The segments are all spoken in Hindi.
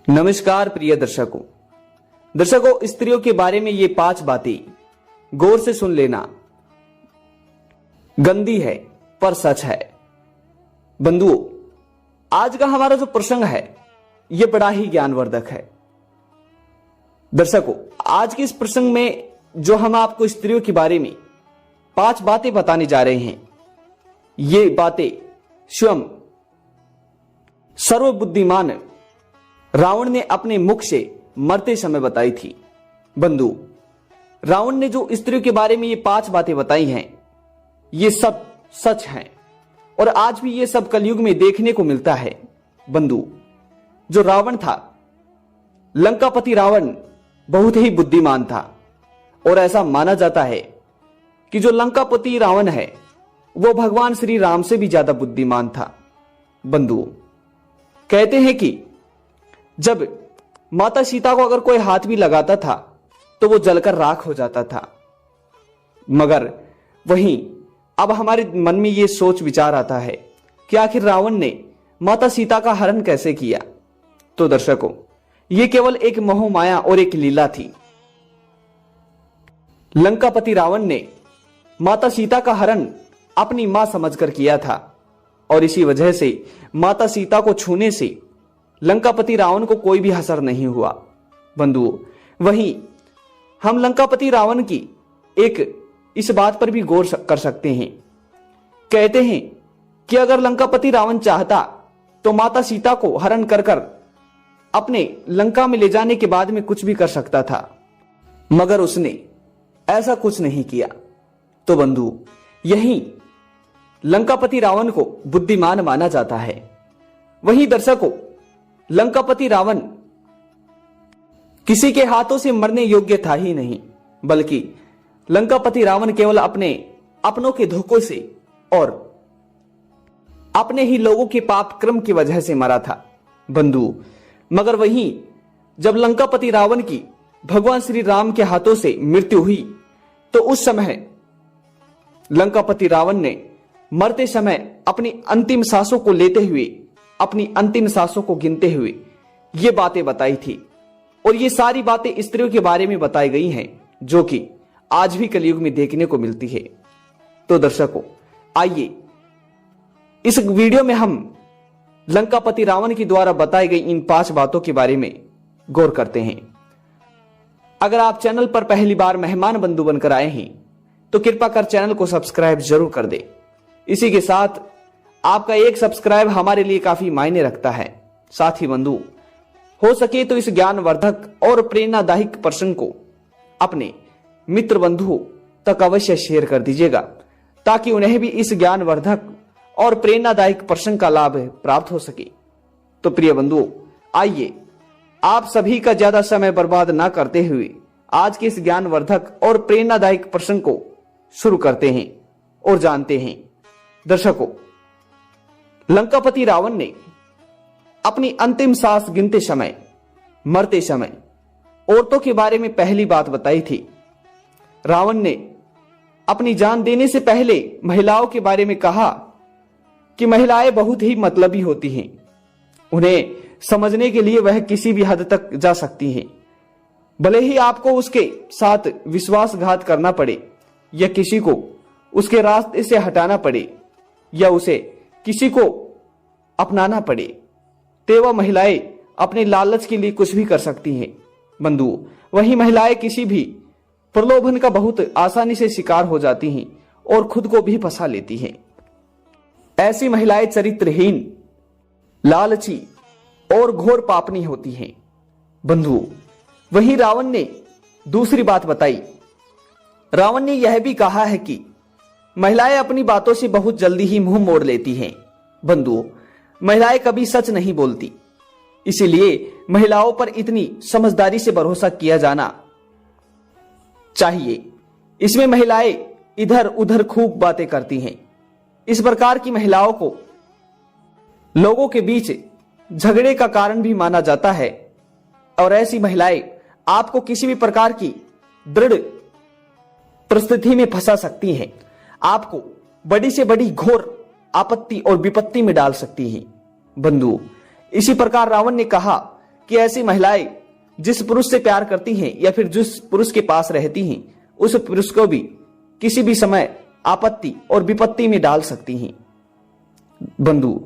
नमस्कार प्रिय दर्शकों, स्त्रियों के बारे में ये 5 बातें गौर से सुन लेना। गंदी है पर सच है। बंधुओं, आज का हमारा जो प्रसंग है यह बड़ा ही ज्ञानवर्धक है। दर्शकों, आज के इस प्रसंग में जो हम आपको स्त्रियों के बारे में 5 बातें बताने जा रहे हैं, ये बातें स्वयं सर्वबुद्धिमान रावण ने अपने मुख से मरते समय बताई थी। बंधु, रावण ने जो स्त्रियों के बारे में ये 5 बातें बताई हैं, ये सब सच हैं और आज भी ये सब कलयुग में देखने को मिलता है। बंधु, जो रावण था, लंकापति रावण बहुत ही बुद्धिमान था और ऐसा माना जाता है कि जो लंकापति रावण है वो भगवान श्री राम से भी ज्यादा बुद्धिमान था। बंधु, कहते हैं कि जब माता सीता को अगर कोई हाथ भी लगाता था तो वो जलकर राख हो जाता था। मगर वहीं अब हमारे मन में ये सोच विचार आता है कि आखिर रावण ने माता सीता का हरण कैसे किया। तो दर्शकों, ये केवल एक मोह माया और एक लीला थी। लंकापति रावण ने माता सीता का हरण अपनी मां समझकर किया था और इसी वजह से माता सीता को छूने से लंकापति रावण को कोई भी असर नहीं हुआ। बंधुओं, वहीं हम लंकापति रावण की एक इस बात पर भी गौर कर सकते हैं। कहते हैं कि अगर लंकापति रावण चाहता तो माता सीता को हरण कर अपने लंका में ले जाने के बाद में कुछ भी कर सकता था, मगर उसने ऐसा कुछ नहीं किया। तो बंधु, यही लंकापति रावण को बुद्धिमान माना जाता है। वहीं दर्शकों, लंकापति रावण किसी के हाथों से मरने योग्य था ही नहीं, बल्कि लंकापति रावण केवल अपनों के धोखों से और अपने ही लोगों के पाप क्रम की वजह से मरा था। बंधु, मगर वहीं जब लंकापति रावण की भगवान श्री राम के हाथों से मृत्यु हुई तो उस समय लंकापति रावण ने मरते समय अपनी अंतिम सांसों को लेते हुए, अपनी अंतिम सांसों को गिनते हुए ये बातें बताई थी। और ये सारी बातें स्त्रियों के बारे में बताई गई हैं, जो कि आज भी कलयुग में देखने को मिलती है। तो दर्शकों, आइए इस वीडियो में हम लंकापति रावण के द्वारा बताई गई इन 5 बातों के बारे में गौर करते हैं। अगर आप चैनल पर पहली बार मेहमान बंधु बनकर आए हैं तो कृपा कर चैनल को सब्सक्राइब जरूर कर दे। इसी के साथ आपका एक सब्सक्राइब हमारे लिए काफी मायने रखता है। साथ ही बंधु, हो सके तो इस ज्ञानवर्धक और प्रेरणादायक प्रसंग को अपने मित्र बंधुओं तक अवश्य शेयर कर दीजिएगा, ताकि उन्हें भी इस ज्ञानवर्धक और प्रेरणादायक प्रसंग का लाभ प्राप्त हो सके। तो प्रिय बंधुओं, आइए आप सभी का ज्यादा समय बर्बाद ना करते हुए आज के इस ज्ञानवर्धक और प्रेरणादायक प्रसंग को शुरू करते हैं और जानते हैं। दर्शकों, लंकापति रावण ने अपनी अंतिम सांस गिनते समय, मरते समय औरतों के बारे में पहली बात बताई थी। रावण ने अपनी जान देने से पहले महिलाओं के बारे में कहा कि महिलाएं बहुत ही मतलबी होती हैं, उन्हें समझने के लिए वह किसी भी हद तक जा सकती हैं। भले ही आपको उसके साथ विश्वासघात करना पड़े या किसी को उसके रास्ते से हटाना पड़े या उसे किसी को अपनाना पड़े, तो वह महिलाएं अपने लालच के लिए कुछ भी कर सकती हैं। बंधु, वही महिलाएं किसी भी प्रलोभन का बहुत आसानी से शिकार हो जाती हैं और खुद को भी फंसा लेती हैं। ऐसी महिलाएं चरित्रहीन, लालची और घोर पापनी होती हैं। बंधु, वहीं रावण ने दूसरी बात बताई। रावण ने यह भी कहा है कि महिलाएं अपनी बातों से बहुत जल्दी ही मुंह मोड़ लेती हैं। बंधुओं, महिलाएं कभी सच नहीं बोलती, इसीलिए महिलाओं पर इतनी समझदारी से भरोसा किया जाना चाहिए। इसमें महिलाएं इधर उधर खूब बातें करती हैं। इस प्रकार की महिलाओं को लोगों के बीच झगड़े का कारण भी माना जाता है और ऐसी महिलाएं आपको किसी भी प्रकार की दृढ़ परिस्थिति में फंसा सकती हैं, आपको बड़ी से बड़ी घोर आपत्ति और विपत्ति में डाल सकती हैं। बंधु, इसी प्रकार रावण ने कहा कि ऐसी महिलाएं जिस पुरुष से प्यार करती हैं या फिर जिस पुरुष के पास रहती हैं, उस पुरुष को भी किसी भी समय आपत्ति और विपत्ति में डाल सकती हैं। बंधु,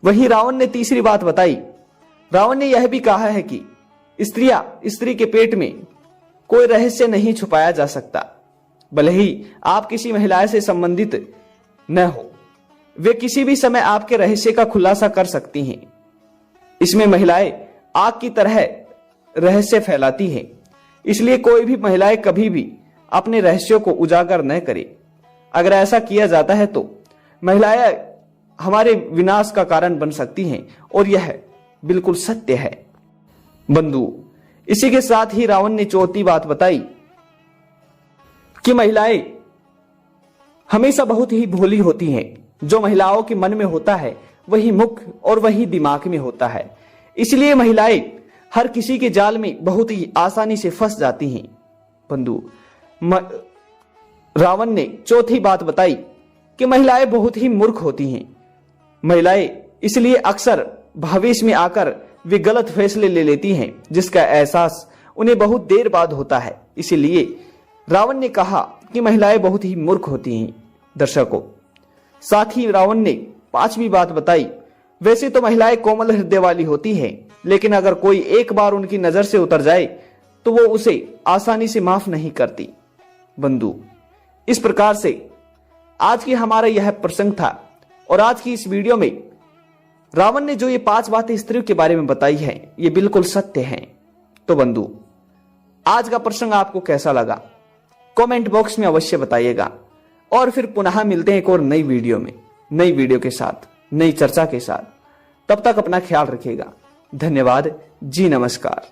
वही रावण ने तीसरी बात बताई। रावण ने यह भी कहा है कि स्त्री के पेट में कोई रहस्य नहीं छुपाया जा सकता। भले ही आप किसी महिला से संबंधित न हो, वे किसी भी समय आपके रहस्य का खुलासा कर सकती हैं। इसमें महिलाएं आग की तरह रहस्य फैलाती हैं, इसलिए कोई भी महिलाएं कभी भी अपने रहस्यों को उजागर न करे। अगर ऐसा किया जाता है तो महिलाएं हमारे विनाश का कारण बन सकती हैं और यह बिल्कुल सत्य है। बंधु, इसी के साथ ही रावण ने चौथी बात बताई कि महिलाएं हमेशा बहुत ही भोली होती हैं। जो महिलाओं के मन में होता है वही मुख और वही दिमाग में होता है, इसलिए महिलाएं हर किसी के जाल में बहुत ही आसानी से फंस जाती हैं। बंधु, रावण ने चौथी बात बताई कि महिलाएं बहुत ही मूर्ख होती हैं। महिलाएं इसलिए अक्सर भविष्य में आकर वे गलत फैसले ले लेती हैं, जिसका एहसास उन्हें बहुत देर बाद होता है। इसीलिए रावण ने कहा कि महिलाएं बहुत ही मूर्ख होती हैं। दर्शकों, साथ ही रावण ने पांचवी बात बताई, वैसे तो महिलाएं कोमल हृदय वाली होती हैं, लेकिन अगर कोई एक बार उनकी नजर से उतर जाए तो वो उसे आसानी से माफ नहीं करती। बंधु, इस प्रकार से आज की हमारा यह प्रसंग था और आज की इस वीडियो में रावण ने जो ये 5 बातें स्त्रियों के बारे में बताई है, ये बिल्कुल सत्य हैं। तो बंधु, आज का प्रसंग आपको कैसा लगा कमेंट बॉक्स में अवश्य बताइएगा और फिर पुनः मिलते हैं एक और नई वीडियो में, नई वीडियो के साथ, नई चर्चा के साथ। तब तक अपना ख्याल रखिएगा। धन्यवाद जी, नमस्कार।